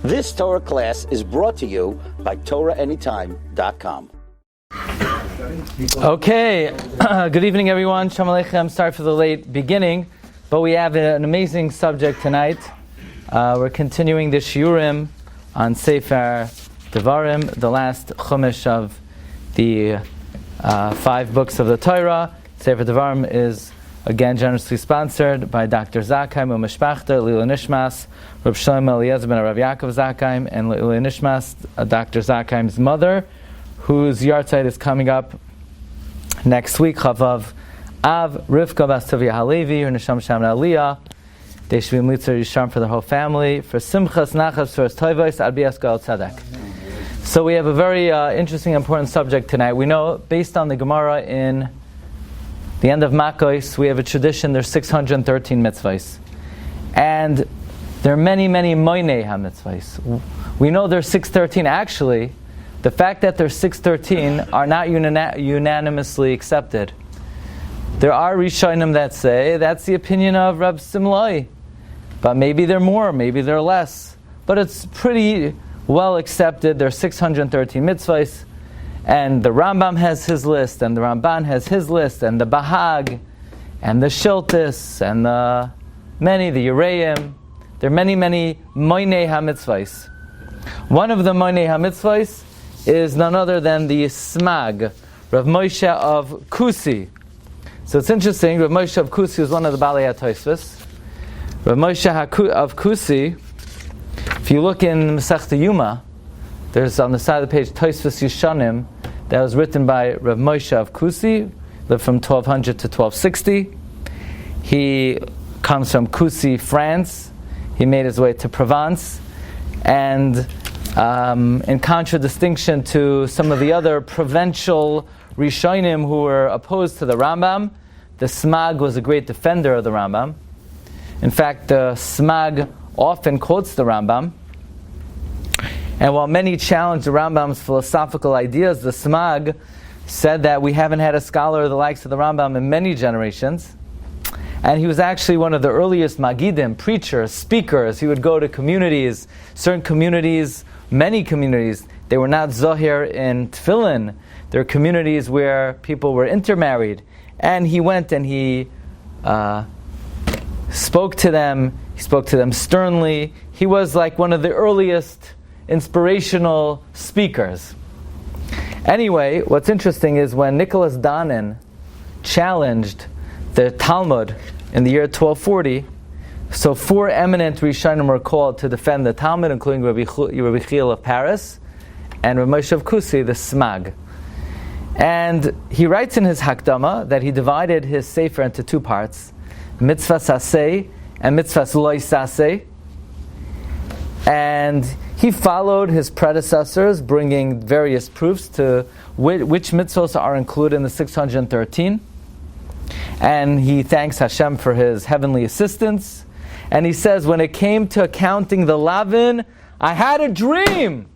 This Torah class is brought to you by TorahAnytime.com. Okay, good evening everyone. Shalom Aleichem. Sorry for the late beginning, but we have an amazing subject tonight. We're continuing the Shiurim on Sefer Devarim, the last Chumash of the 5 books of the Torah. Sefer Devarim is again generously sponsored by Dr. Zakheim Umeshpachta, Lila Nishmas, Reb Shlomo Eliezer ben Rav Yaakov Zakheim, and Lila Nishmas, Dr. Zakheim's mother, whose yahrzeit is coming up next week. Chavav Av, Rivka Bas Tovia Halevi, her Neshama Shamna Aliyah. They should be Mitzvah Yisham for the whole family. For Simchas Nachas, for Toivos, Ad Bias Gal Tzedek. So we have a very interesting, important subject tonight. We know, based on the Gemara in the end of Makos, we have a tradition, there's 613 mitzvahs. And there are many, many Moinei HaMitzvahs. We know there's 613. Actually, the fact that there's 613 are not unanimously accepted. There are Rishonim that say that's the opinion of Reb Simlai. But maybe they're more, maybe they're less. But it's pretty well accepted. There's 613 mitzvahs. And the Rambam has his list, and the Ramban has his list, and the Bahag, and the Shiltis, and the Yereim. There are many, many Moinei HaMitzvahs. One of the Moinei HaMitzvahs is none other than the Smag, Rav Moshe of Kusi. So it's interesting, Rav Moshe of Kusi is one of the Balei HaTosfos. Rav Moshe of Kusi, if you look in Masechta Yuma, there's on the side of the page Tosfos Yishanim that was written by Rav Moshe of Kusi, lived from 1200 to 1260. He comes from Kusi, France. He made his way to Provence, and in contradistinction to some of the other provincial Rishonim who were opposed to the Rambam, the Smag was a great defender of the Rambam. In fact, the Smag often quotes the Rambam. And while many challenged the Rambam's philosophical ideas, the Smag said that we haven't had a scholar of the likes of the Rambam in many generations. And he was actually one of the earliest Magidim, preachers, speakers. He would go to communities, certain communities, many communities. They were not Zohir in Tefillin. There were communities where people were intermarried. And he went and he spoke to them. He spoke to them sternly. He was like one of the earliest inspirational speakers. Anyway, what's interesting is when Nicholas Donin challenged the Talmud in the year 1240, so 4 eminent Rishonim were called to defend the Talmud, including Rabbi Chiel of Paris and Rabbi Moshe of Kusi, the Smag. And he writes in his Hakdama that he divided his Sefer into 2 parts, Mitzvah Saseh and Mitzvah Loi Saseh. And he followed his predecessors, bringing various proofs to which mitzvahs are included in the 613. And he thanks Hashem for his heavenly assistance. And he says, when it came to counting the Lavin, I had a dream.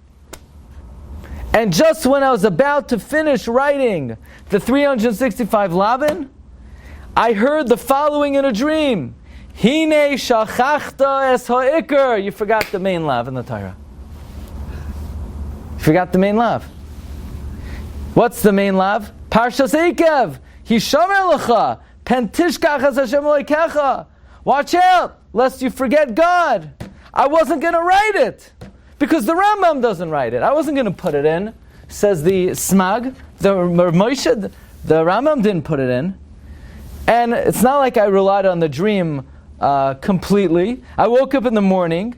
And just when I was about to finish writing the 365 Lavin, I heard the following in a dream. Hine shachachta es ha'ikr. You forgot the main lav in the Torah. You forgot the main lav. What's the main lav? Parshas Eikev. Hishamer lecha. Pen tishkach es Hashem Elokecha. Watch out, lest you forget God. I wasn't going to write it, because the Rambam doesn't write it. I wasn't going to put it in, says the Smag. The Moshe, the Rambam didn't put it in. And it's not like I relied on the dream completely. I woke up in the morning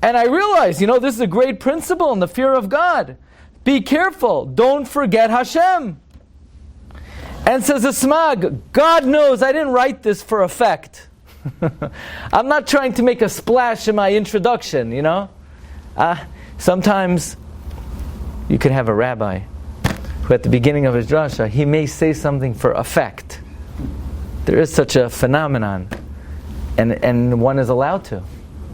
and I realized, this is a great principle in the fear of God. Be careful. Don't forget Hashem. And says the Smag, God knows I didn't write this for effect. I'm not trying to make a splash in my introduction, Sometimes you can have a rabbi who at the beginning of his drasha, he may say something for effect. There is such a phenomenon. And one is allowed to.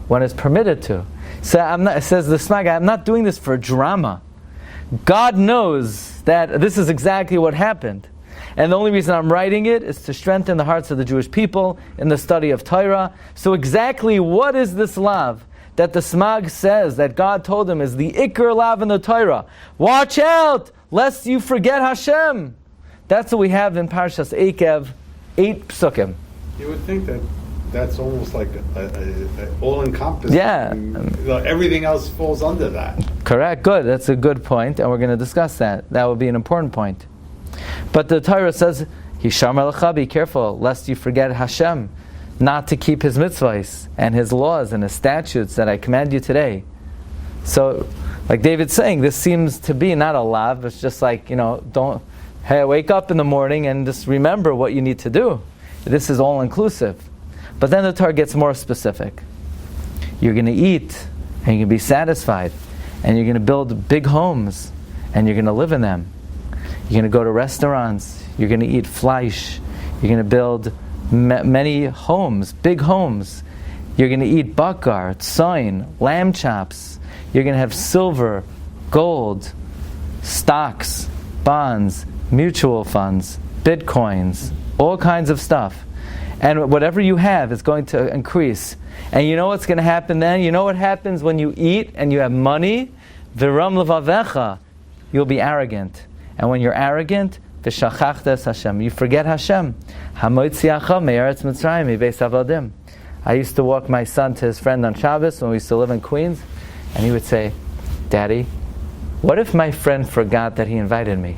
One is permitted to. So says the Smag, I'm not doing this for drama. God knows that this is exactly what happened. And the only reason I'm writing it is to strengthen the hearts of the Jewish people in the study of Torah. So exactly what is this lav that the Smag says that God told him is the Iker Lav in the Torah. Watch out, lest you forget Hashem. That's what we have in Parshas Eikev, 8 psukim. You would think that that's almost like a all-encompassing. Yeah. Everything else falls under that. Correct, good. That's a good point, and we're going to discuss that. That would be an important point. But the Torah says, Hisham Alecha, be careful, lest you forget Hashem, not to keep His mitzvahs, and His laws, and His statutes that I command you today. So, like David's saying, this seems to be not a lav, it's just like, wake up in the morning and just remember what you need to do. This is all-inclusive. But then the Torah gets more specific. You're going to eat, and you're going to be satisfied, and you're going to build big homes, and you're going to live in them. You're going to go to restaurants, you're going to eat fleisch, you're going to build many homes, big homes. You're going to eat bakar, tzayin, lamb chops. You're going to have silver, gold, stocks, bonds, mutual funds, bitcoins, all kinds of stuff. And whatever you have is going to increase. And you know what's going to happen then? You know what happens when you eat and you have money? V'ram levavecha, you'll be arrogant. And when you're arrogant, v'shachachtes Hashem, you forget Hashem. Hamoitziacha me'eretz Mitzrayim mibeis avadim. I used to walk my son to his friend on Shabbos when we used to live in Queens, and he would say, Daddy, what if my friend forgot that he invited me?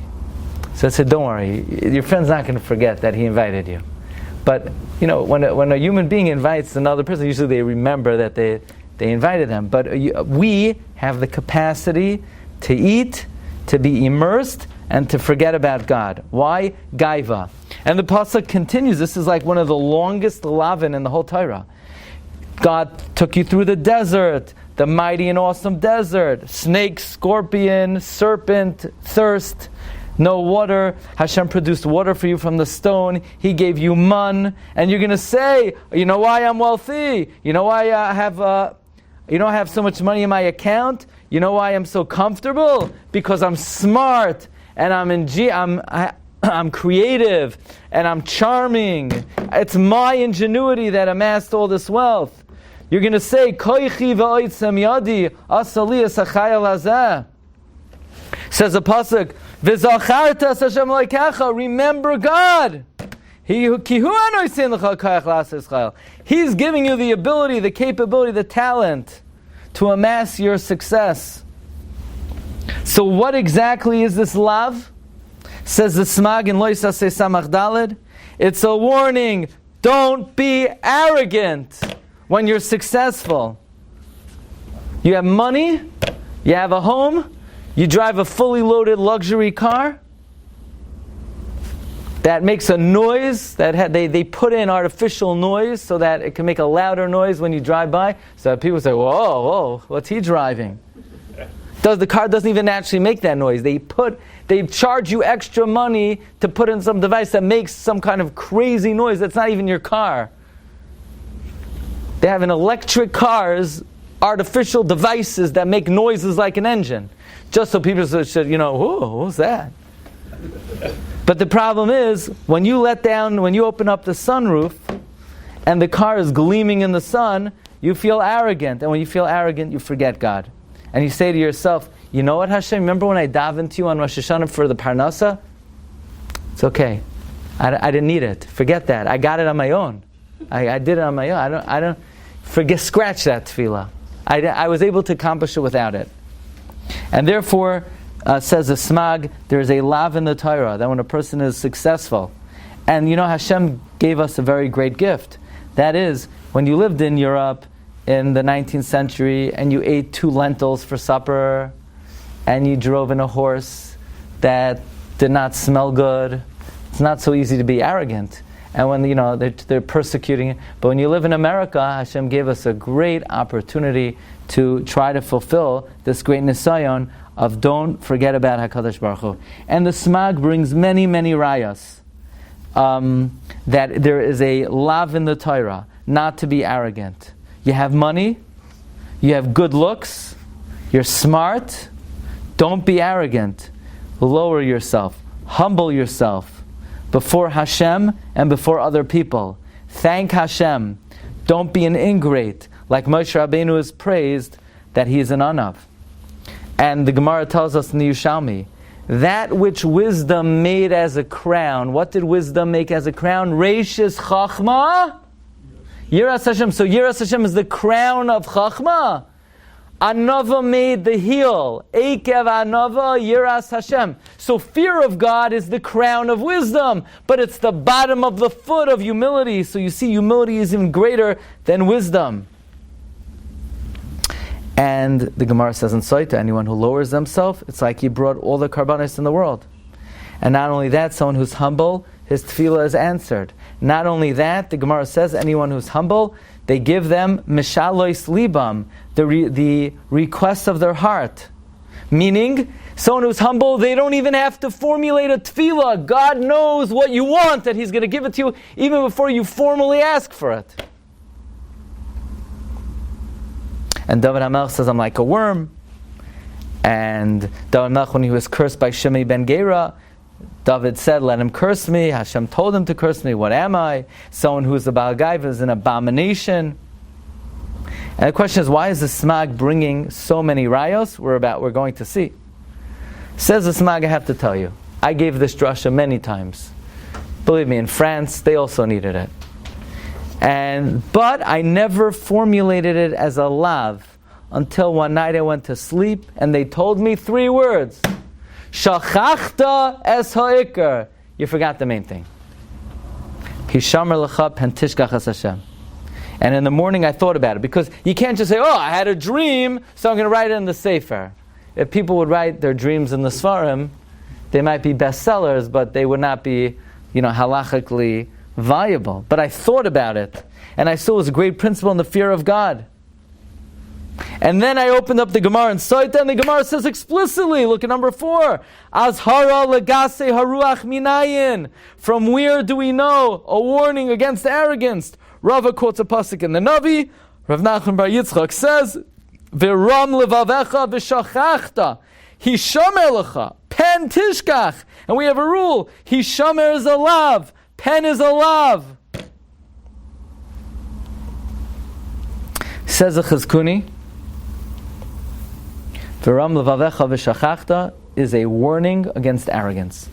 So I said, don't worry, your friend's not going to forget that he invited you. But, when a human being invites another person, usually they remember that they invited them. But we have the capacity to eat, to be immersed, and to forget about God. Why? Gaiva. And the Pasuk continues. This is like one of the longest lavin in the whole Torah. God took you through the desert, the mighty and awesome desert. Snake, scorpion, serpent, thirst, no water. Hashem produced water for you from the stone. He gave you man. And you're going to say, you know why I'm wealthy? You know why I have so much money in my account? You know why I'm so comfortable? Because I'm smart, and I'm creative, and I'm charming. It's my ingenuity that amassed all this wealth. You're going to say, Koichi v'oitzem yadi asali esachayal hazeh. Says the pasuk, V'zachartas Hashem loikecha, remember God. He's giving you the ability, the capability, the talent to amass your success. So what exactly is this lav? Says the Smag in Lois Aseh Samach Daled. It's a warning. Don't be arrogant when you're successful. You have money, you have a home, you drive a fully loaded luxury car that makes a noise, they put in artificial noise so that it can make a louder noise when you drive by. So people say, whoa, what's he driving? The car doesn't even actually make that noise. They charge you extra money to put in some device that makes some kind of crazy noise that's not even your car. They have in electric cars artificial devices that make noises like an engine. Just so people should, who's that? But the problem is, when you open up the sunroof, and the car is gleaming in the sun, you feel arrogant. And when you feel arrogant, you forget God. And you say to yourself, you know what, Hashem, remember when I davened to you on Rosh Hashanah for the Parnasa? It's okay. I didn't need it. Forget that. I got it on my own. I did it on my own. I don't forget, scratch that tefillah. I was able to accomplish it without it. And therefore, says the Smag, there's a lav in the Torah, that when a person is successful, and Hashem gave us a very great gift. That is, when you lived in Europe in the 19th century, and you ate 2 lentils for supper, and you drove in a horse that did not smell good, it's not so easy to be arrogant. And when they're persecuting it. But when you live in America, Hashem gave us a great opportunity to try to fulfill this great nisayon of don't forget about HaKadosh Baruch Hu. And the Smag brings many, many rayas that there is a lav in the Torah, not to be arrogant. You have money, you have good looks, you're smart, don't be arrogant. Lower yourself, humble yourself before Hashem and before other people. Thank Hashem. Don't be an ingrate like Moshe Rabbeinu is praised that he is an Anav. And the Gemara tells us in the Yerushalmi, that which wisdom made as a crown, what did wisdom make as a crown? Reishis Chachma, Yiras Hashem. So Yiras Hashem is the crown of Chachma. Anava made the heel. Eikev Anava, Yiras Hashem. So fear of God is the crown of wisdom, but it's the bottom of the foot of humility. So you see, humility is even greater than wisdom. And the Gemara says in Soita, anyone who lowers themselves, it's like he brought all the karbanos in the world. And not only that, someone who's humble, his tefillah is answered. Not only that, the Gemara says anyone who's humble, they give them mishalois libam, the requests of their heart. Meaning, someone who's humble, they don't even have to formulate a tefillah. God knows what you want, and He's going to give it to you even before you formally ask for it. And David HaMelech says, I'm like a worm. And David HaMelech, when he was cursed by Shimei ben Gera, David said, let him curse me. Hashem told him to curse me. What am I? Someone who is a Baal Gaiva is an abomination. And the question is, why is the Smag bringing so many rayos? We're going to see. Says the Smag, I have to tell you, I gave this drasha many times. Believe me, in France, they also needed it. But I never formulated it as a lav until one night I went to sleep and they told me 3 words. Shachachta es ha'ikar. You forgot the main thing. Hishamer lecha pen tishkach es Hashem. And in the morning I thought about it, because you can't just say, oh, I had a dream, so I'm going to write it in the Sefer. If people would write their dreams in the Sfarim, they might be bestsellers, but they would not be, halachically viable. But I thought about it, and I saw it was a great principle in the fear of God. And then I opened up the Gemara and saw it, and the Gemara says explicitly, look at number 4, Azhara legase haruach minayin. From where do we know a warning against arrogance? Rava quotes a pasuk in the Navi. Rav Nachman bar Yitzchak says, V'ram levavecha v'shachachta hishamer lecha pen tishkach. And we have a rule, hishamer is a lav, pen is a lav. Says the Chizkuni, V'ram levavecha v'shachachta is a warning against arrogance.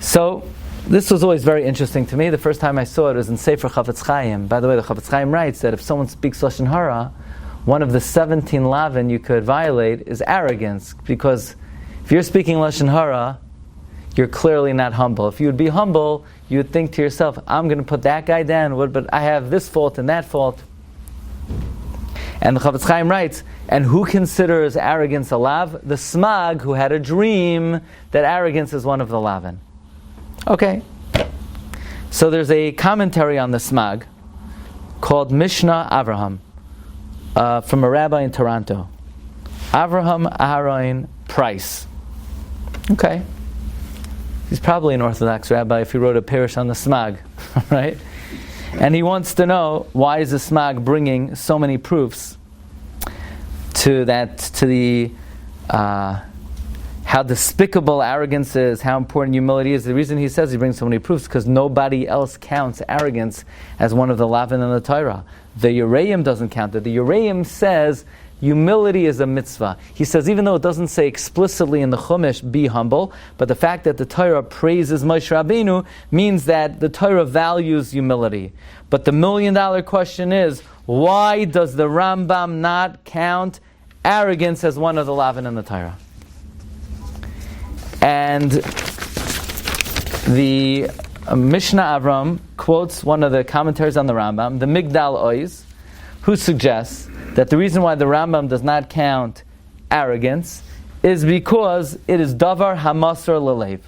So, this was always very interesting to me. The first time I saw it was in Sefer Chafetz Chaim. By the way, the Chafetz Chaim writes that if someone speaks Lashon Hara, one of the 17 lavin you could violate is arrogance, because if you're speaking Lashon Hara, you're clearly not humble. If you would be humble, you would think to yourself, I'm going to put that guy down, but I have this fault and that fault. And the Chafetz Chaim writes, and who considers arrogance a lav? The smag who had a dream that arrogance is one of the lavin. Okay. So there's a commentary on the smag called Mishnah Avraham from a rabbi in Toronto. Avraham Aharon Price. Okay. He's probably an Orthodox rabbi if he wrote a parish on the smag, right? And he wants to know, why is the smag bringing so many proofs to the how despicable arrogance is, how important humility is. The reason he says he brings so many proofs is because nobody else counts arrogance as one of the lavin in the Torah. The Yereim doesn't count it. The Yereim says humility is a mitzvah. He says even though it doesn't say explicitly in the Chumash, be humble, but the fact that the Torah praises Moshe Rabbeinu means that the Torah values humility. But the $1 million question is, why does the Rambam not count arrogance as one of the lavin in the Torah? And the Mishnah Avram quotes one of the commentaries on the Rambam, the Migdal Oiz, who suggests that the reason why the Rambam does not count arrogance is because it is davar hamasar lelev.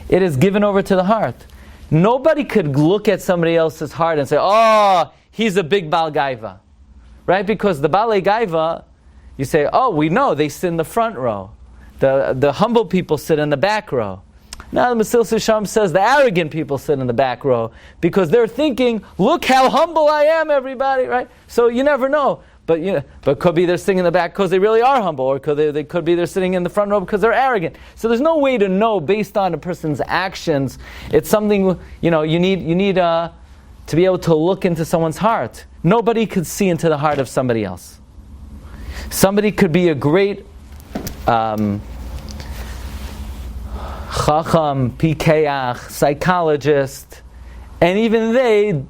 It is given over to the heart. Nobody could look at somebody else's heart and say, oh, he's a big Baal Gaiva. Right? Because the Baal Gaiva, you say, oh, we know they sit in the front row. The humble people sit in the back row. Now the Mesil Sisham says the arrogant people sit in the back row because they're thinking, look how humble I am, everybody, right? So you never know. But could be they're sitting in the back because they really are humble, or they could be they're sitting in the front row because they're arrogant. So there's no way to know based on a person's actions. It's something, you need to be able to look into someone's heart. nobody could see into the heart of somebody else. Somebody could be a great chacham, pikeach, psychologist, and even they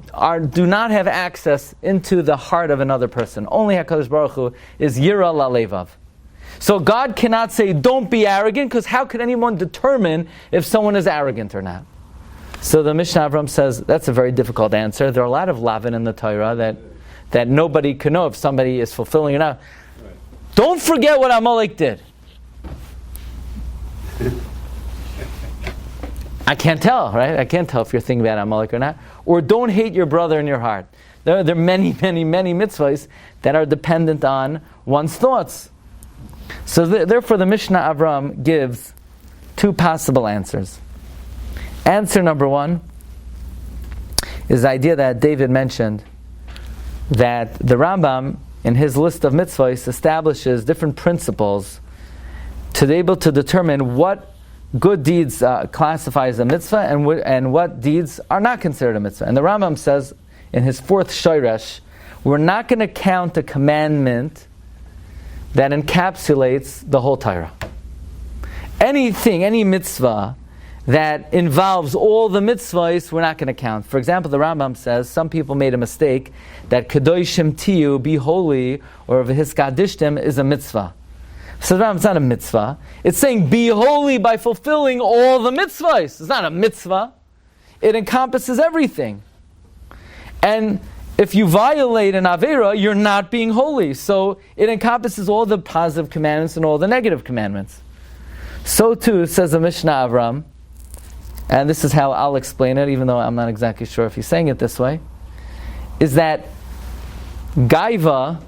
do not have access into the heart of another person. Only HaKadosh Baruch Hu is Yira Lalevav. So God cannot say, don't be arrogant, because how could anyone determine if someone is arrogant or not? So the Mishnah Avram says, that's a very difficult answer. There are a lot of lavin in the Torah that nobody can know if somebody is fulfilling or not. Right. Don't forget what Amalek did. I can't tell, right? I can't tell if you're thinking about Amalek or not. Or don't hate your brother in your heart. There are many, many, many mitzvahs that are dependent on one's thoughts. So therefore the Mishnah Avram gives two possible answers. Answer number one is the idea that David mentioned, that the Rambam, in his list of mitzvahs, establishes different principles to be able to determine what good deeds classify as a mitzvah and what deeds are not considered a mitzvah. And the Rambam says in his fourth shoresh, we're not going to count a commandment that encapsulates the whole Torah. Anything, any mitzvah that involves all the mitzvahs, we're not going to count. For example, the Rambam says some people made a mistake that kedoshim tiyu, be holy, or v'hiskadishtim is a mitzvah. So the Rambam's not a mitzvah. It's saying be holy by fulfilling all the mitzvahs. It's not a mitzvah. It encompasses everything. And if you violate an avera, you're not being holy. So it encompasses all the positive commandments and all the negative commandments. So too, says the Mishnah Avram, and this is how I'll explain it, even though I'm not exactly sure if he's saying it this way, is that gaiva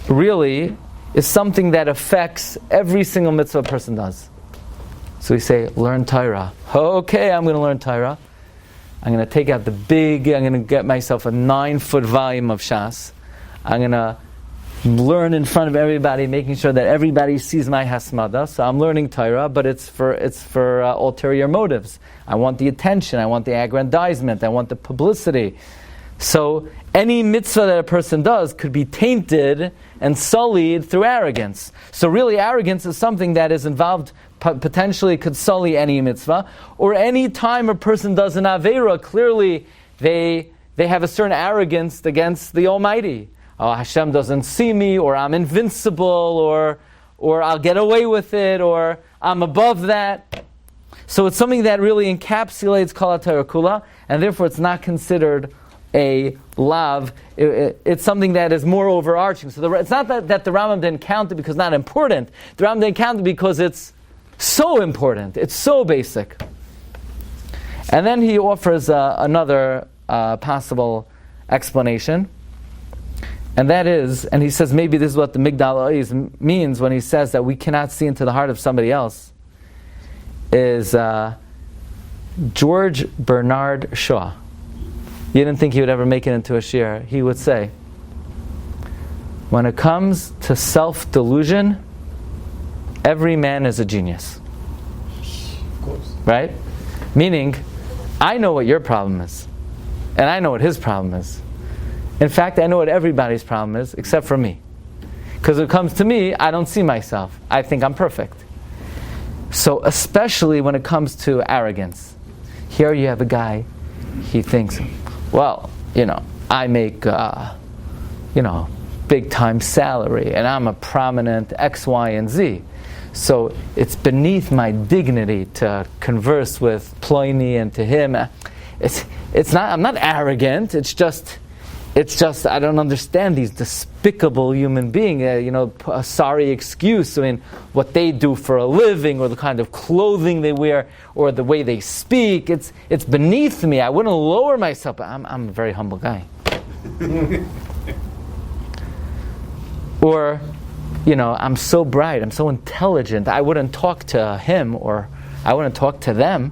really is something that affects every single mitzvah a person does. So we say, learn Torah. Okay, I'm going to learn Torah. I'm going to take out I'm going to get myself a 9-foot volume of Shas. I'm going to learn in front of everybody, making sure that everybody sees my hasmada. So I'm learning Torah, but it's for ulterior motives. I want the attention, I want the aggrandizement, I want the publicity. So any mitzvah that a person does could be tainted and sullied through arrogance. So really arrogance is something that is involved, potentially could sully any mitzvah. Or any time a person does an avera, clearly they have a certain arrogance against the Almighty. Oh, Hashem doesn't see me, or I'm invincible, or I'll get away with it, or I'm above that. So it's something that really encapsulates Kol HaTorah Kula, and therefore it's not considered a lav. It's something that is more overarching. So it's not that the Rambam didn't count it because it's not important. The Rambam didn't count it because it's so important. It's so basic. And then he offers another possible explanation. And that is, and he says maybe this is what the Migdal Oiz means when he says that we cannot see into the heart of somebody else, is George Bernard Shaw. You didn't think he would ever make it into a shiur. He would say, when it comes to self-delusion, every man is a genius. Of course. Right? Meaning, I know what your problem is. And I know what his problem is. In fact, I know what everybody's problem is, except for me. Because when it comes to me, I don't see myself. I think I'm perfect. So especially when it comes to arrogance. Here you have a guy, he thinks, well, I make, big time salary, and I'm a prominent X, Y, and Z. So it's beneath my dignity to converse with Pliny and to him. It's not, I'm not arrogant, it's just I don't understand these despicable human beings. A sorry excuse. I mean, what they do for a living, or the kind of clothing they wear, or the way they speak. It's beneath me. I wouldn't lower myself. I'm a very humble guy. Or, I'm so bright. I'm so intelligent. I wouldn't talk to him, or I wouldn't talk to them.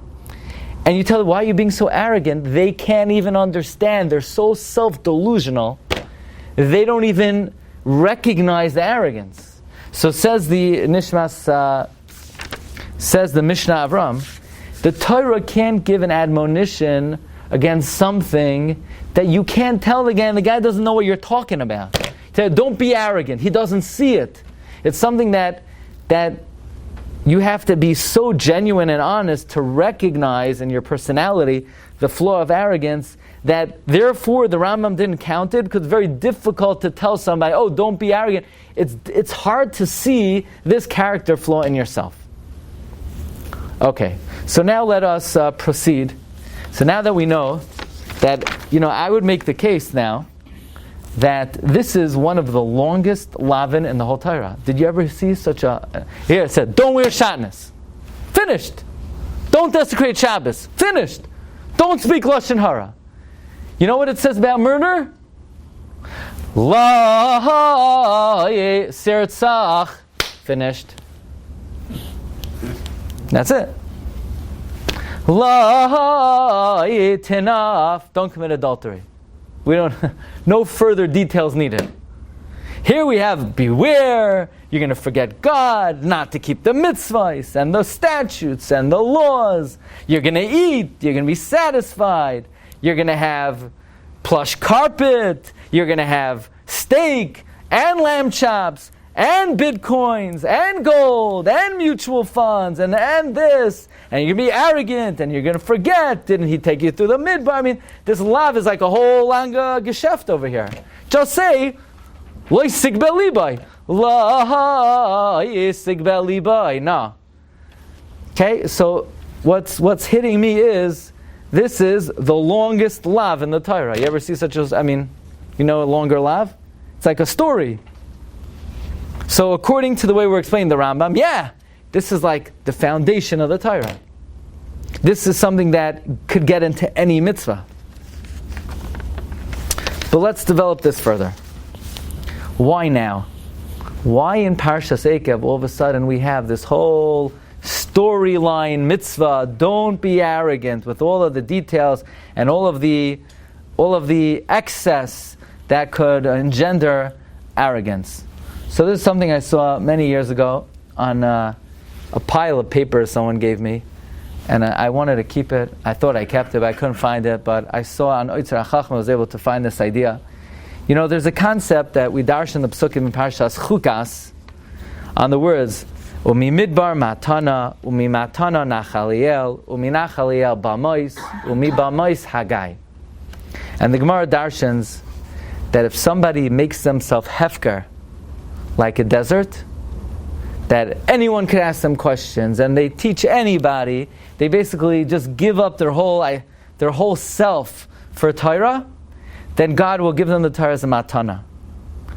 And you tell them, why are you being so arrogant? They can't even understand. They're so self-delusional. They don't even recognize the arrogance. So says the Mishnah Avram, the Torah can't give an admonition, against something that you can't tell the guy, and the guy doesn't know what you're talking about. Don't be arrogant. He doesn't see it. It's something that you have to be so genuine and honest to recognize in your personality the flaw of arrogance, that therefore the Rambam didn't count it, because it's very difficult to tell somebody, oh, don't be arrogant. It's hard to see this character flaw in yourself. Okay, so now let us proceed. So now that we know that, I would make the case now that this is one of the longest lavin in the whole Torah. Did you ever see such a... Here it said, don't wear shatnez. Finished. Don't desecrate Shabbos. Finished. Don't speak Lashon Hara. You know what it says about murder? La sirtzach. Finished. That's it. La tenaf. Don't commit adultery. We don't, no further details needed. Here we have, beware, you're going to forget God, not to keep the mitzvahs and the statutes and the laws. You're going to eat, you're going to be satisfied. You're going to have plush carpet, you're going to have steak and lamb chops and bitcoins and gold and mutual funds and this, and you're going to be arrogant and you're going to forget, didn't he take you through the midbar? I mean, this lav is like a whole langa geschäft over here. Just say, lo yisig belibai. La yisig belibai. No. Okay, so what's hitting me is, this is the longest lav in the Torah. You ever see such a, a longer lav? It's like a story. So according to the way we're explaining the Rambam, this is like the foundation of the Torah. This is something that could get into any mitzvah. But let's develop this further. Why now? Why in Parshas Eikev all of a sudden we have this whole storyline mitzvah, don't be arrogant, with all of the details and all of the excess that could engender arrogance? So this is something I saw many years ago on a pile of papers someone gave me, and I wanted to keep it. I thought I kept it, but I couldn't find it. But I saw on Oitzer HaChachma, I was able to find this idea. There's a concept that we darshan the Psukim in Parshas Chukas on the words Umi midbar matana, umi matana nachaliel, umi nachaliel bamois, umi bamois hagai. And the Gemara darshans that if somebody makes themselves hefker, like a desert, that anyone could ask them questions, and they teach anybody, they basically just give up their whole self for Torah, then God will give them the Torah as a matana.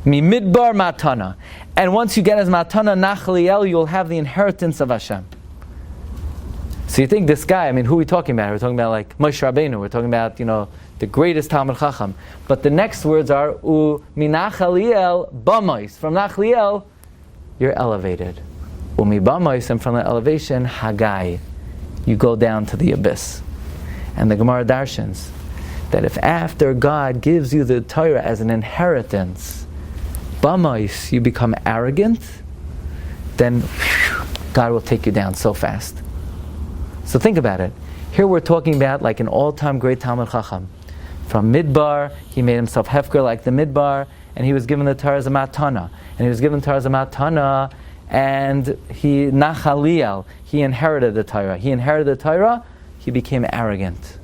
Mi midbar matana. And once you get as matana nachaliel, you'll have the inheritance of Hashem. So you think this guy, who are we talking about? We're talking about like Moshe Rabbeinu, we're talking about, the greatest Talmud Chacham. But the next words are, U minachaliel bamois. From nachaliel, you're elevated. Umi bamois, and from the elevation, hagai. You go down to the abyss. And the Gemara darshans that if after God gives you the Torah as an inheritance, bamois, you become arrogant, then God will take you down so fast. So think about it. Here we're talking about like an all-time great Talmud Chacham. From Midbar, he made himself hefker like the Midbar, and he was given the Torah as a matana. And he was given the Torah as a matana, and he nachaliel, he inherited the Torah. He inherited the Torah, he became arrogant.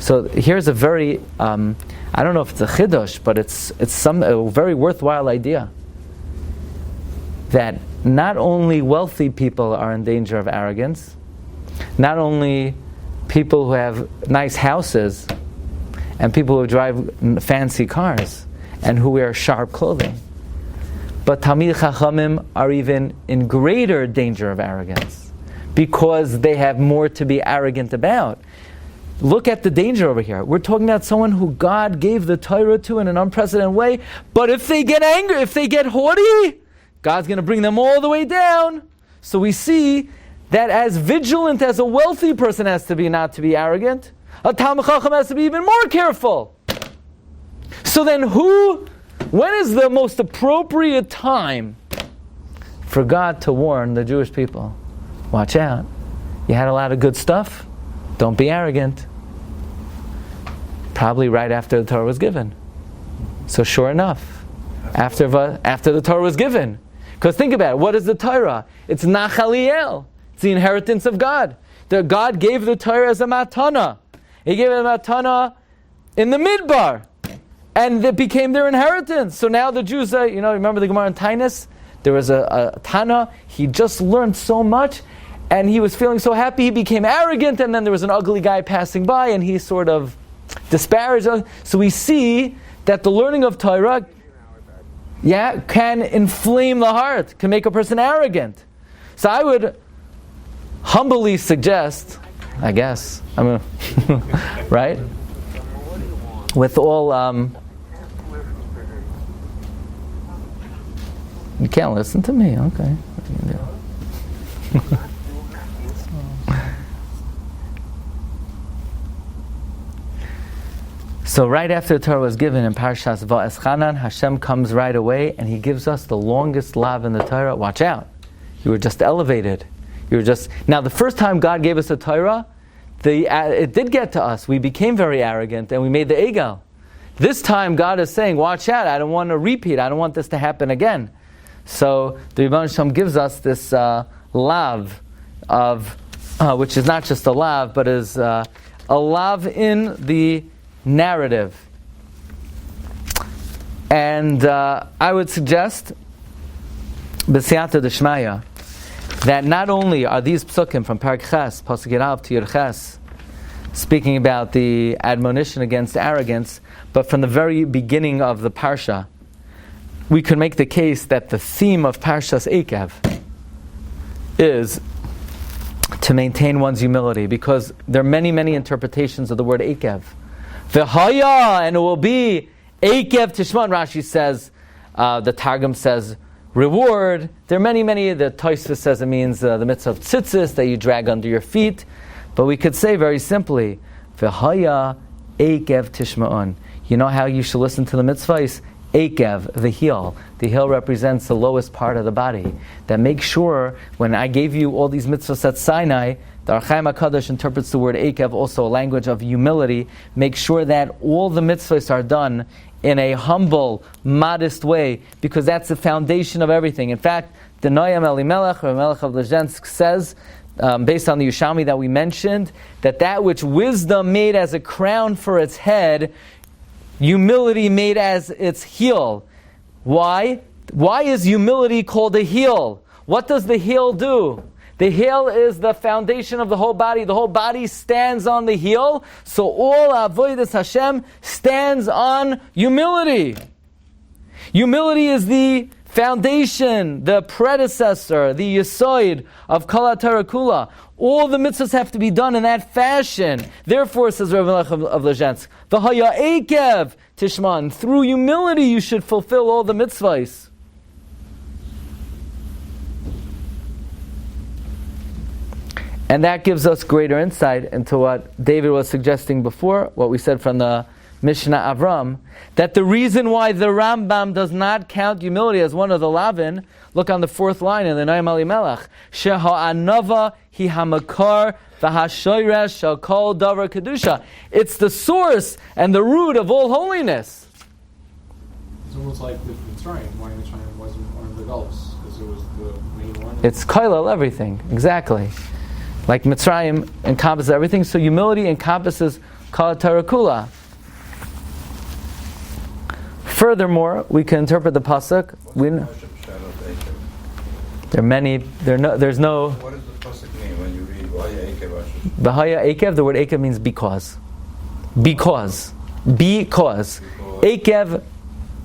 So here's a very, I don't know if it's a chiddush, but it's a very worthwhile idea. That not only wealthy people are in danger of arrogance, not only people who have nice houses, and people who drive fancy cars, and who wear sharp clothing, but Talmid Chachamim are even in greater danger of arrogance, because they have more to be arrogant about. Look at the danger over here. We're talking about someone who God gave the Torah to in an unprecedented way, but if they get angry, if they get haughty, God's going to bring them all the way down. So we see that as vigilant as a wealthy person has to be not to be arrogant, a Talmid Chacham has to be even more careful. So then when is the most appropriate time for God to warn the Jewish people? Watch out. You had a lot of good stuff. Don't be arrogant. Probably right after the Torah was given. So sure enough, after the Torah was given. Because think about it, what is the Torah? It's Nachaliel. It's the inheritance of God. God gave the Torah as a matana. He gave it a matana in the Midbar. And it became their inheritance. So now the Jews, remember the Gemara in Tainus? There was a Tana, he just learned so much, and he was feeling so happy, he became arrogant, and then there was an ugly guy passing by, and he sort of disparaged us. So we see that the learning of Torah, can inflame the heart, can make a person arrogant. So I would humbly suggest, I guess, right? With all, you can't listen to me, okay. What are you gonna do? So right after the Torah was given in Parshas Va'eschanan, Hashem comes right away and He gives us the longest lav in the Torah. Watch out. You were just elevated. Now the first time God gave us the Torah, it did get to us. We became very arrogant and we made the Egel. This time God is saying, watch out, I don't want to repeat, I don't want this to happen again. So the Rebbeinu Shalom gives us this lav of, which is not just a lav, but is a lav in the narrative. And I would suggest, b'siyata d'shmaya, that not only are these psukim from Parak Ches, Pasuk Yirav to Yud Ches, speaking about the admonition against arrogance, but from the very beginning of the Parsha, we could make the case that the theme of Parshas Eikev is to maintain one's humility, because there are many, many interpretations of the word Eikev. V'haya, and it will be Eikev Tishman. Rashi says, the Targum says reward. There are many, the Tosfos says it means the mitzvah of tzitzis that you drag under your feet. But we could say very simply, V'haya Eikev Tishma'on. You know how you should listen to the mitzvahs? Eikev, the heel. The heel represents the lowest part of the body. That makes sure, when I gave you all these mitzvahs at Sinai, the Archaim HaKadosh interprets the word Eikev, also a language of humility. Make sure that all the mitzvahs are done in a humble, modest way, because that's the foundation of everything. In fact, the Noam Elimelech, or Melech of Lezhensk, says, based on the Yerushalmi that we mentioned, that which wisdom made as a crown for its head, humility made as its heel. Why? Why is humility called a heel? What does the heel do? The heel is the foundation of the whole body. The whole body stands on the heel. So all avodas Hashem stands on humility. Humility is the foundation, the predecessor, the yesod of Kol HaTorah Kula. All the mitzvahs have to be done in that fashion. Therefore, says Rabbi Melech of Lezhensk, V'haya Eikev Tishman, through humility you should fulfill all the mitzvahs. And that gives us greater insight into what David was suggesting before, what we said from the Mishnah Avram, that the reason why the Rambam does not count humility as one of the Lavin, look on the fourth line in the Noam Elimelech, Sheha'anava hi hamakar v'hashoyresh shel kol davar kedusha. It's the source and the root of all holiness. It's almost like with Mitzrayim, why Mitzrayim wasn't one of the goals, because it was the main one. It's koilel everything, exactly. Like Mitzrayim encompasses everything, so humility encompasses Kol HaTorah Kula. Furthermore, we can interpret the pasuk. There are many. There's no. What does the pasuk mean when you read V'haya Eikev? V'haya Eikev. The word Eikev means because. Because. Eikev.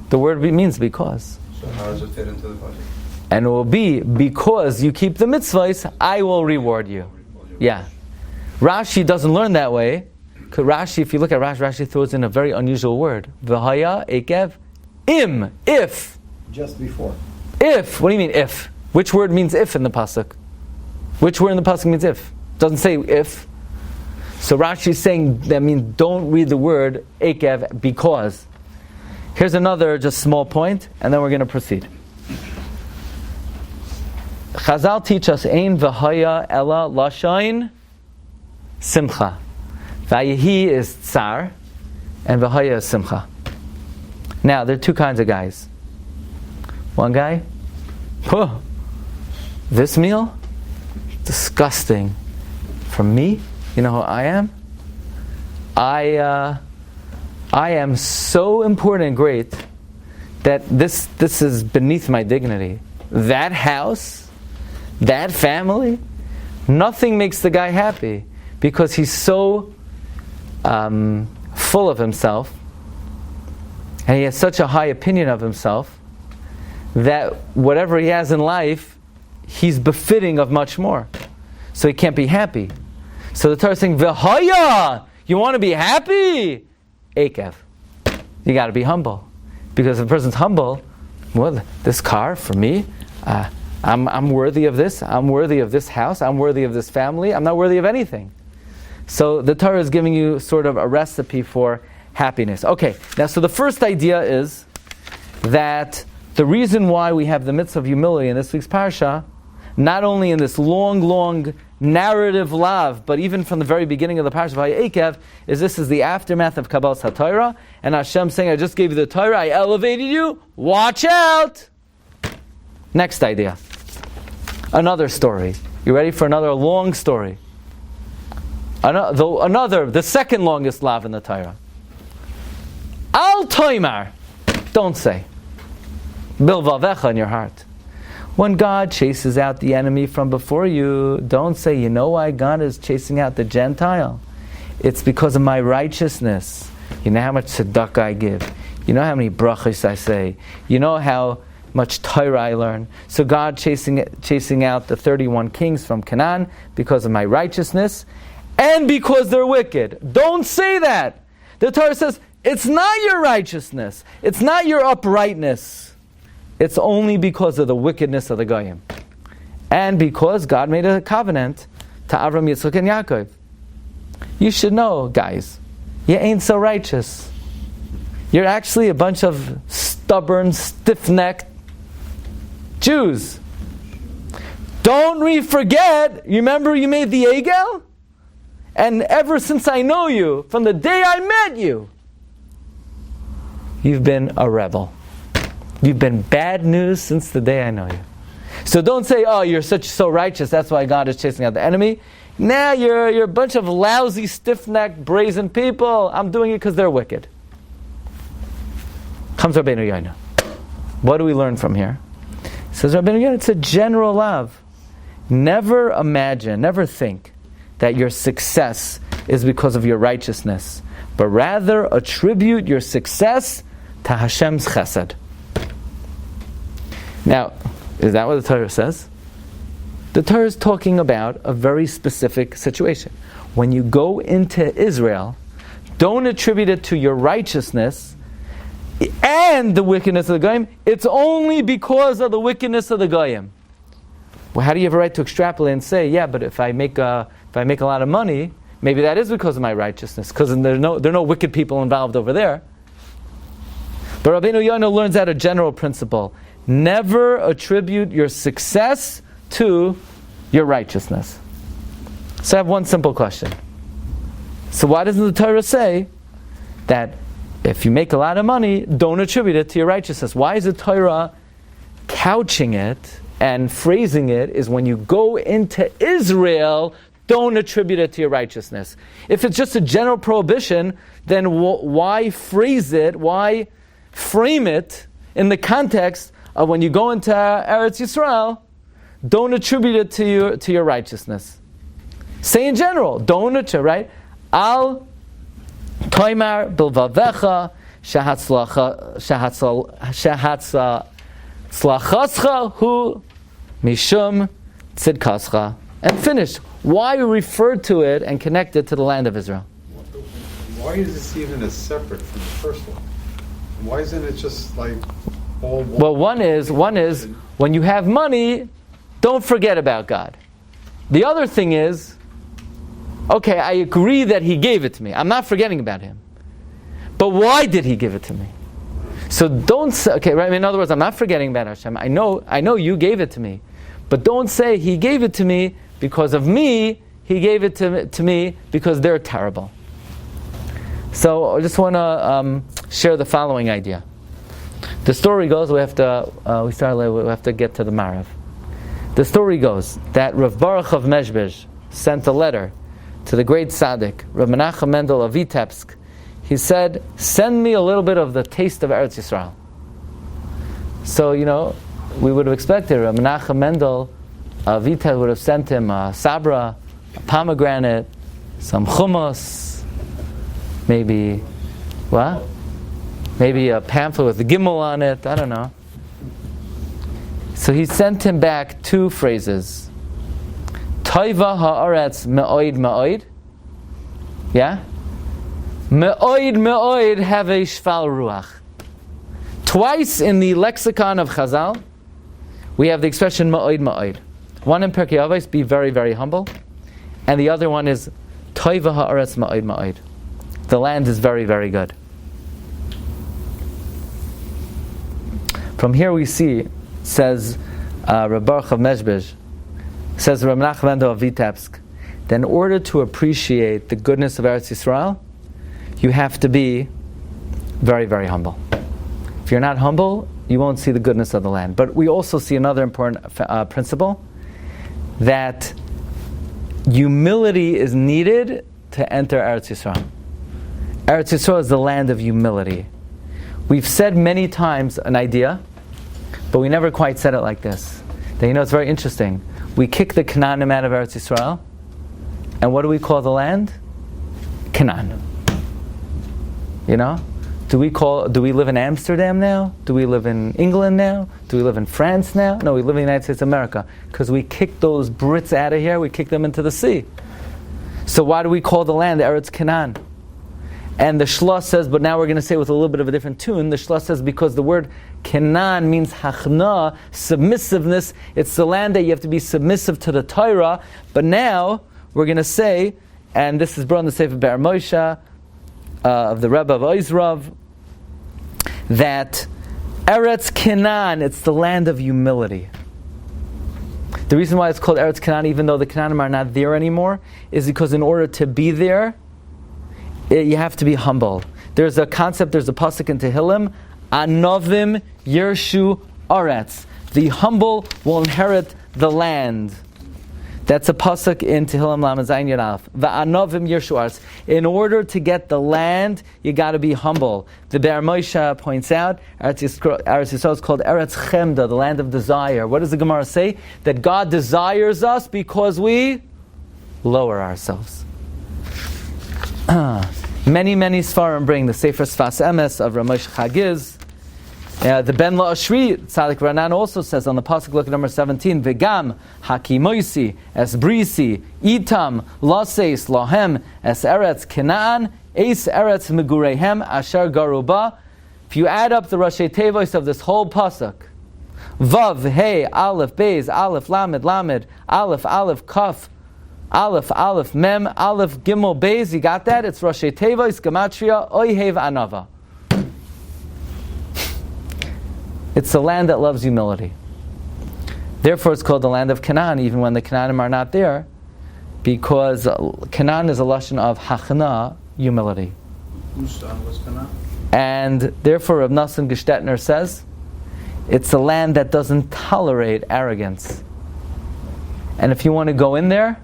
The word means because. So how does it fit into the pasuk? And it will be because you keep the mitzvahs, I will reward you. Yeah. Rashi doesn't learn that way. Rashi, if you look at Rashi throws in a very unusual word. V'haya Eikev im, if. Just before. If. What do you mean if? Which word means if in the pasuk? Which word in the pasuk means if? Doesn't say if. So Rashi is saying that means don't read the word Eikev because. Here's another just small point, and then we're going to proceed. Chazal teach us ein v'haya ela lashain simcha. Vayehi is tsar, and v'haya is simcha. Now, there are two kinds of guys. One guy, this meal, disgusting. For me, you know who I am? I am so important and great that this is beneath my dignity. That house, that family, nothing makes the guy happy because he's so full of himself and he has such a high opinion of himself that whatever he has in life, he's befitting of much more. So he can't be happy. So the Torah is saying, V'haya! You want to be happy? Eikev. You got to be humble. Because if a person's humble, well, this car, for me, I'm worthy of this. I'm worthy of this house. I'm worthy of this family. I'm not worthy of anything. So the Torah is giving you sort of a recipe for happiness. Okay, now so the first idea is that the reason why we have the mitzvah of humility in this week's Parsha, not only in this long narrative lav, but even from the very beginning of the Parsha of Eikev, is this is the aftermath of Kabbalas HaTorah, and Hashem saying, I just gave you the Torah, I elevated you, watch out! Next idea. Another story. You ready for another long story? The second longest lav in the Torah. Al toimar. Don't say. Bilvavecha in your heart. When God chases out the enemy from before you, don't say, you know why God is chasing out the Gentile? It's because of my righteousness. You know how much tzedakah I give. You know how many brachos I say. You know how much Torah I learn. So God chasing out the 31 kings from Canaan because of my righteousness and because they're wicked. Don't say that. The Torah says, it's not your righteousness. It's not your uprightness. It's only because of the wickedness of the Goyim. And because God made a covenant to Avram, Yitzchak, and Yaakov. You should know, guys, you ain't so righteous. You're actually a bunch of stubborn, stiff-necked Jews. Don't forget, you remember you made the Egel? And ever since I know you, from the day I met you, you've been a rebel. You've been bad news since the day I know you. So don't say, oh, you're so righteous, that's why God is chasing out the enemy. Nah, you're a bunch of lousy, stiff-necked, brazen people. I'm doing it because they're wicked. Comes Rabbeinu Yonah. What do we learn from here? Says Rabbeinu Yonah, it's a general love. Never imagine, never think that your success is because of your righteousness, but rather attribute your success to Hashem's chesed. Now, is that what the Torah says? The Torah is talking about a very specific situation. When you go into Israel, don't attribute it to your righteousness and the wickedness of the Goyim. It's only because of the wickedness of the Goyim. Well, how do you have a right to extrapolate and say, yeah, but if I make a lot of money, maybe that is because of my righteousness, because there are no wicked people involved over there. But Rabbeinu Yonah learns out a general principle. Never attribute your success to your righteousness. So I have one simple question. So why doesn't the Torah say that if you make a lot of money, don't attribute it to your righteousness? Why is the Torah couching it and phrasing it is when you go into Israel, don't attribute it to your righteousness? If it's just a general prohibition, then why phrase it, why frame it in the context of when you go into Eretz Yisrael, don't attribute it to your righteousness. Say in general, don't attribute, right? Al toimar bilvavecha shahatzlachascha hu mishum tzidkascha. And finish. Why refer to it and connect it to the land of Israel? Why is this even as separate from the first one? Why isn't it just like all one? Well, one is when you have money, don't forget about God. The other thing is, okay, I agree that He gave it to me. I'm not forgetting about Him. But why did He give it to me? So don't say, okay, right? In other words, I'm not forgetting about Hashem. I know you gave it to me. But don't say He gave it to me because of me. He gave it to me because they're terrible. So I just want to share the following idea. The story goes, we have to get to the Marav. The story goes that Rav Baruch of Mezhbej sent a letter to the great tzaddik, Rav Menachem Mendel of Vitebsk. He said, send me a little bit of the taste of Eretz Yisrael. So, we would have expected Rav Menachem Mendel of Vitebsk would have sent him a sabra, a pomegranate, some hummus, maybe, what? Maybe a pamphlet with a gimel on it, I don't know. So he sent him back 2 phrases. Toiva ha'aretz me'oid me'oid. Yeah? Me'oid me'oid have a shval ruach. Twice in the lexicon of Chazal, we have the expression me'oid me'oid. One in Pirkei Avos, be very, very humble. And the other one is Toiva ha'aretz me'oid me'oid. The land is very, very good. From here we see, says Reb Baruch of Mezhbej, says Reb Menachem Mendel of Vitebsk, that in order to appreciate the goodness of Eretz Yisrael, you have to be very, very humble. If you're not humble, you won't see the goodness of the land. But we also see another important principle, that humility is needed to enter Eretz Yisrael. Eretz Yisrael is the land of humility. We've said many times an idea, but we never quite said it like this. Then it's very interesting. We kick the Canaanim out of Eretz Yisrael, and what do we call the land? Canaan. Do we live in Amsterdam now? Do we live in England now? Do we live in France now? No, we live in the United States of America. Because we kicked those Brits out of here, we kicked them into the sea. So why do we call the land Eretz Canaan? And the Shlosh says, but now we're going to say it with a little bit of a different tune. The Shlosh says because the word Canaan means hachna, submissiveness. It's the land that you have to be submissive to the Torah. But now we're going to say, and this is brought in the Sefer Ber Moshe of the Rebbe of Oizrav, that Eretz Canaan, it's the land of humility. The reason why it's called Eretz Canaan, even though the Canaanim are not there anymore, is because in order to be there, you have to be humble. There's a concept, there's a pasuk in Tehillim, Anovim Yershu Aretz. The humble will inherit the land. That's a pasuk in Tehillim Lamed Zayin Yud Aleph. Va'anovim Yershu Aretz. In order to get the land, you got to be humble. The Ber Moshe points out, Eretz Yisrael is called Eretz Chemda, the land of desire. What does the Gemara say? That God desires us because we lower ourselves. Many Sfarim bring the Sefer Sfas Emes of Ramesh Chagiz. The Ben La'ashri, Tzadik Ranan also says on the pasuk, look at number 17, V'gam hakimoisi es brisi itam laseis lohem es eretz Canaan es eretz megurehem asher garuba. If you add up the Rashi Tevos of this whole pasuk, Vav, Hey, Aleph, Beis, Aleph, Lamed, Lamed, Aleph, Aleph, Kaf, Aleph, Aleph, Mem, Aleph, Gimel, Beis, you got that? It's Rashi Tevos, Gematria, Oihev, Anava. It's the land that loves humility. Therefore it's called the land of Canaan, even when the Canaanim are not there, because Canaan is a lashon of Hachna, humility. Whose son was Canaan? And therefore Rav Nosson Gestetner says, it's a land that doesn't tolerate arrogance. And if you want to go in there,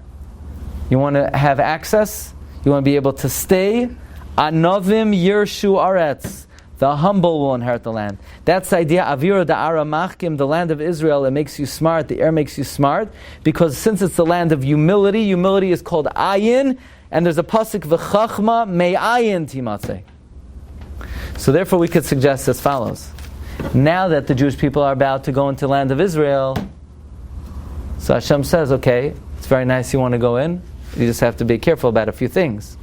you want to have access, you want to be able to stay, Anovim Yershu Aretz. The humble will inherit the land. That's the idea, Avira Da'ara Machkim, the land of Israel, it makes you smart, the air makes you smart, because since it's the land of humility, humility is called Ayin, and there's a pasuk, V'chachma me'ayin timatzeh. So therefore we could suggest as follows. Now that the Jewish people are about to go into the land of Israel, so Hashem says, okay, it's very nice you want to go in, you just have to be careful about a few things.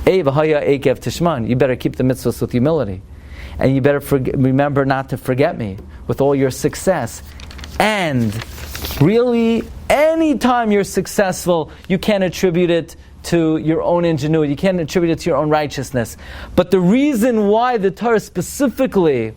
Eikev Tishman. You better keep the mitzvahs with humility. And you better remember not to forget me with all your success. And really, any time you're successful, you can't attribute it to your own ingenuity. You can't attribute it to your own righteousness. But the reason why the Torah specifically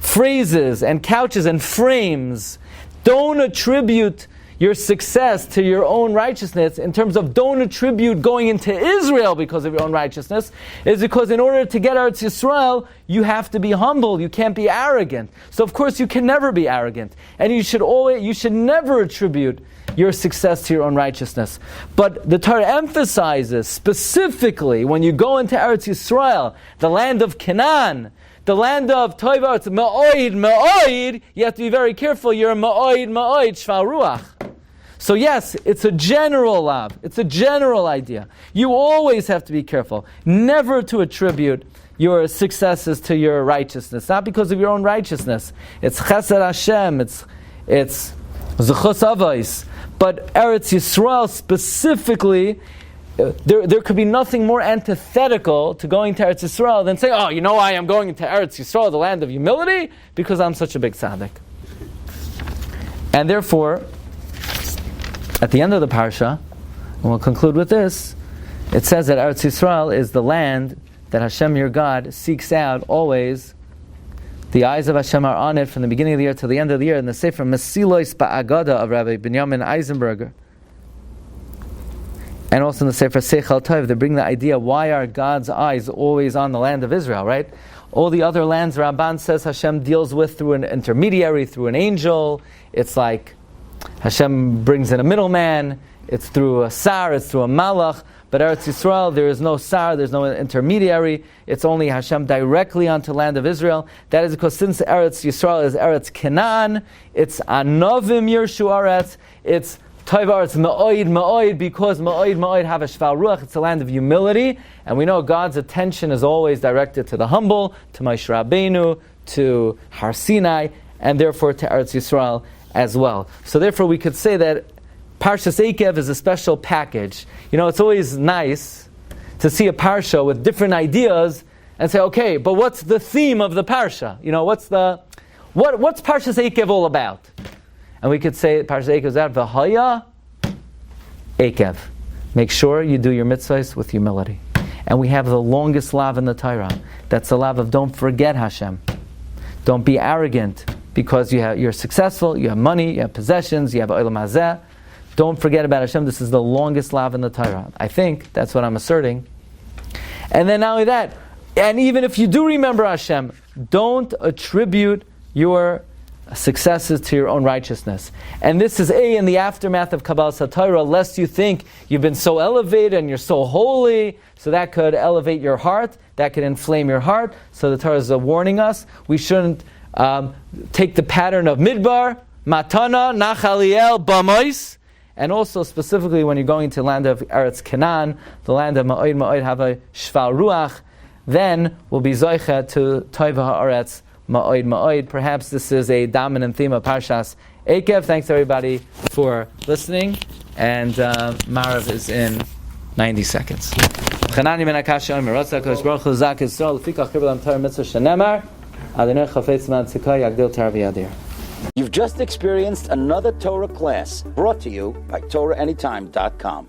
phrases and couches and frames don't attribute your success to your own righteousness, in terms of don't attribute going into Israel because of your own righteousness, is because in order to get Eretz Yisrael, you have to be humble. You can't be arrogant. So of course you can never be arrogant. And you should never attribute your success to your own righteousness. But the Torah emphasizes specifically when you go into Eretz Yisrael, the land of Canaan, the land of Toiva, it's Ma'oid, you have to be very careful. You're Ma'oid, Shval Ruach. So yes, it's a general lav. It's a general idea. You always have to be careful. Never to attribute your successes to your righteousness. Not because of your own righteousness. It's Chesed Hashem. It's Zechus Avos. But Eretz Yisrael specifically, there could be nothing more antithetical to going to Eretz Yisrael than saying, oh, you know why I'm going into Eretz Yisrael, the land of humility? Because I'm such a big tzaddik. And therefore, at the end of the Parsha, and we'll conclude with this, it says that Eretz Yisrael is the land that Hashem, your God, seeks out always. The eyes of Hashem are on it from the beginning of the year to the end of the year. In the Sefer Mesilos Ba'agada of Rabbi Binyamin Eisenberger, and also in the Sefer Seichel Tov, they bring the idea, why are God's eyes always on the land of Israel, right? All the other lands, Ramban says Hashem deals with through an intermediary, through an angel. It's like Hashem brings in a middleman. It's through a sar, it's through a malach. But Eretz Yisrael, there is no sar, there's no intermediary. It's only Hashem directly onto the land of Israel. That is because since Eretz Yisrael is Eretz Canaan, it's Anovim Yershu Aretz, it's Toivar, it's Ma'oid, because Ma'oid have a Shval Ruach, it's a land of humility. And we know God's attention is always directed to the humble, to Moshe Rabbeinu, to Har Sinai, and therefore to Eretz Yisrael as well. So therefore we could say that Parshas Eikev is a special package. You know, it's always nice to see a Parsha with different ideas and say, okay, but what's the theme of the Parsha? You know, what's Parshas Eikev all about? And we could say Parshas Eikev is that V'haya Eikev. Make sure you do your mitzvahs with humility. And we have the longest lav in the Torah. That's the lav of don't forget Hashem. Don't be arrogant because you're successful, you have money, you have possessions, you have olam hazeh. Don't forget about Hashem. This is the longest lav in the Torah. I think that's what I'm asserting. And then not only that, and even if you do remember Hashem, don't attribute your successes to your own righteousness. And this is in the aftermath of Kabbalas HaTorah, lest you think you've been so elevated and you're so holy, so that could elevate your heart, that could inflame your heart. So the Torah is warning us, we shouldn't take the pattern of Midbar, Matana, Nachaliel, Bamois, and also specifically when you're going to the land of Eretz Canaan, the land of Ma'oid have a Shval Ruach, then we'll be Zoicha to Toiva Ha'aretz Ma'oid. Perhaps this is a dominant theme of Parshas Eikev. Thanks everybody for listening, and Marav is in 90 seconds. You've just experienced another Torah class brought to you by TorahAnytime.com.